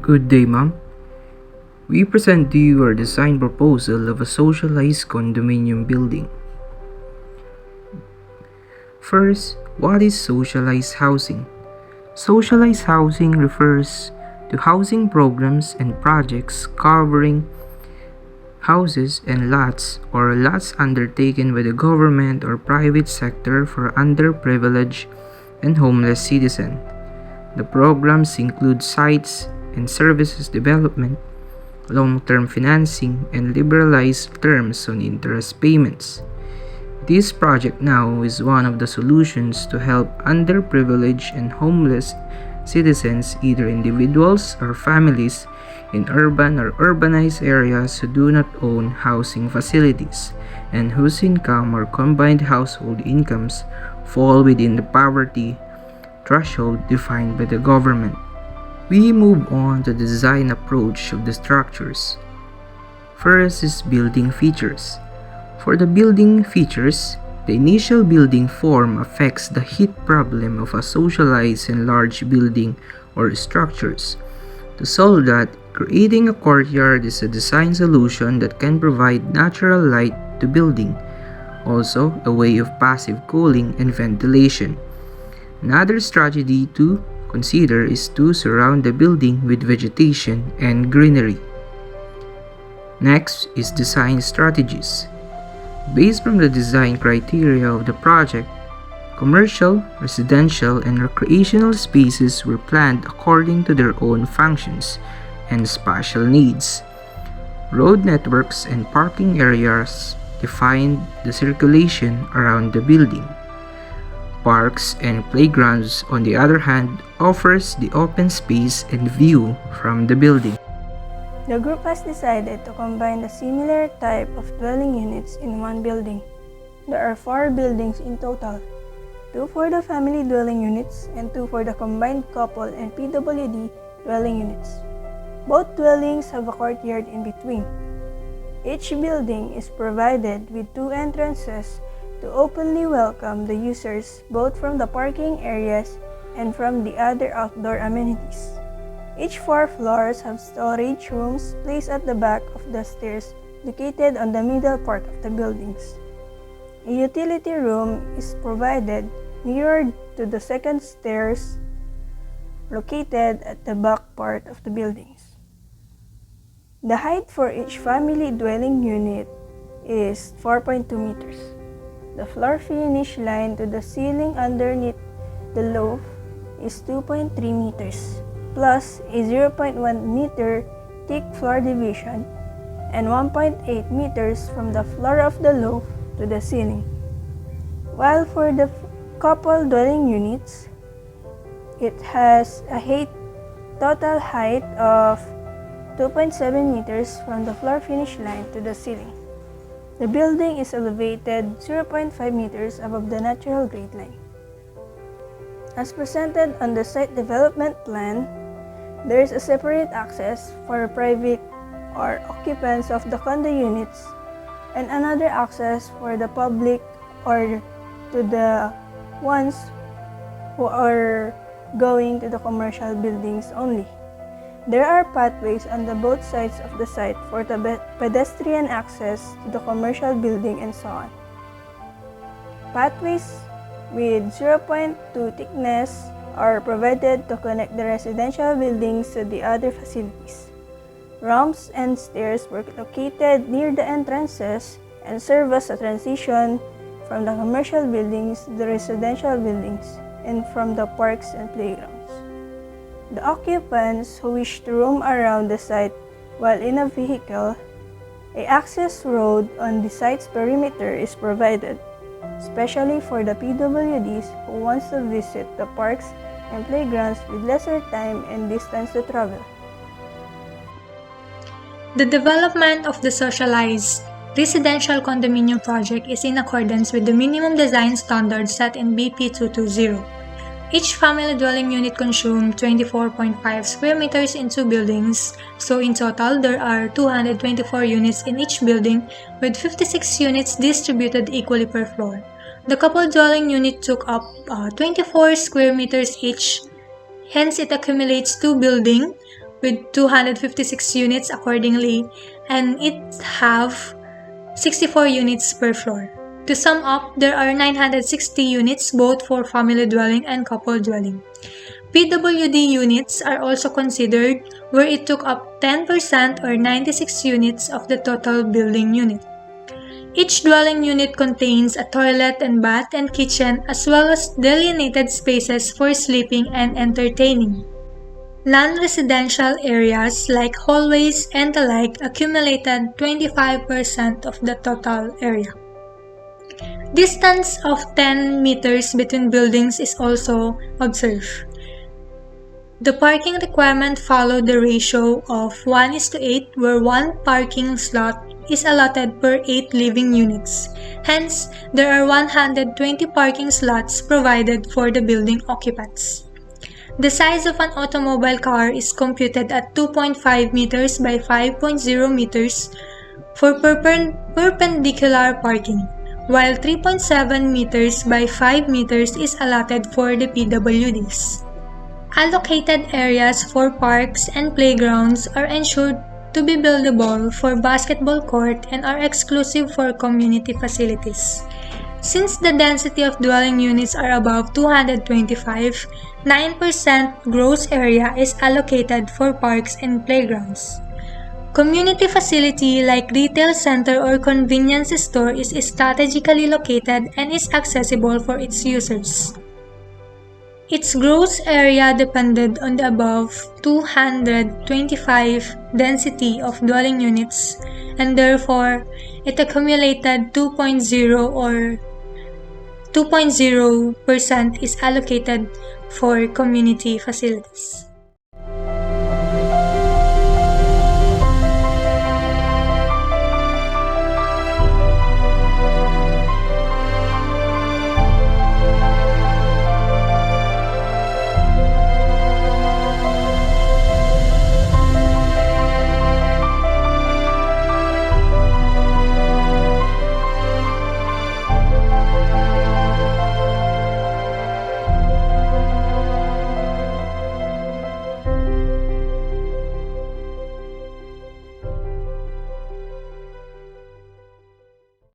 Good day, ma'am. We present to you our design proposal of a socialized condominium building. First, what is socialized housing? Socialized housing refers to housing programs and projects covering houses and lots or lots undertaken by the government or private sector for underprivileged and homeless citizens. The programs include sites and services development, long-term financing, and liberalized terms on interest payments. This project now is one of the solutions to help underprivileged and homeless citizens, either individuals or families, in urban or urbanized areas who do not own housing facilities and whose income or combined household incomes fall within the poverty threshold defined by the government. We move on to the design approach of the structures. First is building features. For the building features, the initial building form affects the heat problem of a socialized and large building or structures. To solve that, creating a courtyard is a design solution that can provide natural light to building, also a way of passive cooling and ventilation. Another strategy to consider is to surround the building with vegetation and greenery. Next is design strategies. Based from the design criteria of the project, commercial, residential, and recreational spaces were planned according to their own functions and spatial needs. Road networks and parking areas defined the circulation around the building. Parks and playgrounds, on the other hand, offers the open space and view from the building. The group has decided to combine the similar type of dwelling units in one building. There are 4 buildings in total, 2 for the family dwelling units and 2 for the combined couple and PWD dwelling units. Both dwellings have a courtyard in between. Each building is provided with 2 entrances to openly welcome the users both from the parking areas and from the other outdoor amenities. Each 4 floors have storage rooms placed at the back of the stairs located on the middle part of the buildings. A utility room is provided mirrored to the second stairs located at the back part of the buildings. The height for each family dwelling unit is 4.2 meters. The floor finish line to the ceiling underneath the loft is 2.3 meters, plus a 0.1 meter thick floor division and 1.8 meters from the floor of the loft to the ceiling. While for the couple dwelling units, it has a total height of 2.7 meters from the floor finish line to the ceiling. The building is elevated 0.5 meters above the natural grade line. As presented on the site development plan, there is a separate access for private or occupants of the condo units and another access for the public or to the ones who are going to the commercial buildings only. There are pathways on the both sides of the site for the pedestrian access to the commercial building and so on. Pathways with 0.2 thickness are provided to connect the residential buildings to the other facilities. Ramps and stairs were located near the entrances and serve as a transition from the commercial buildings to the residential buildings and from the parks and playgrounds. The occupants who wish to roam around the site while in a vehicle, an access road on the site's perimeter is provided, especially for the PWDs who wants to visit the parks and playgrounds with lesser time and distance to travel. The development of the socialized residential condominium project is in accordance with the minimum design standards set in BP 220. Each family dwelling unit consumes 24.5 square meters in 2 buildings, so in total there are 224 units in each building with 56 units distributed equally per floor. The couple dwelling unit took up 24 square meters each, hence it accumulates 2 buildings with 256 units accordingly, and it have 64 units per floor. To sum up, there are 960 units both for family dwelling and couple dwelling. PWD units are also considered, where it took up 10% or 96 units of the total building unit. Each dwelling unit contains a toilet and bath and kitchen, as well as delineated spaces for sleeping and entertaining. Non-residential areas like hallways and the like accumulated 25% of the total area. Distance of 10 meters between buildings is also observed. The parking requirement followed the ratio of 1:8, where 1 parking slot is allotted per 8 living units. Hence, there are 120 parking slots provided for the building occupants. The size of an automobile car is computed at 2.5 meters by 5.0 meters for perpendicular parking, while 3.7 meters by 5 meters is allotted for the PWDs. Allocated areas for parks and playgrounds are ensured to be buildable for basketball court and are exclusive for community facilities. Since the density of dwelling units are above 225, 9% gross area is allocated for parks and playgrounds. Community facility like retail center or convenience store is strategically located and is accessible for its users. Its gross area depended on the above 225 density of dwelling units, and therefore it accumulated 2.0 or 2.0% is allocated for community facilities.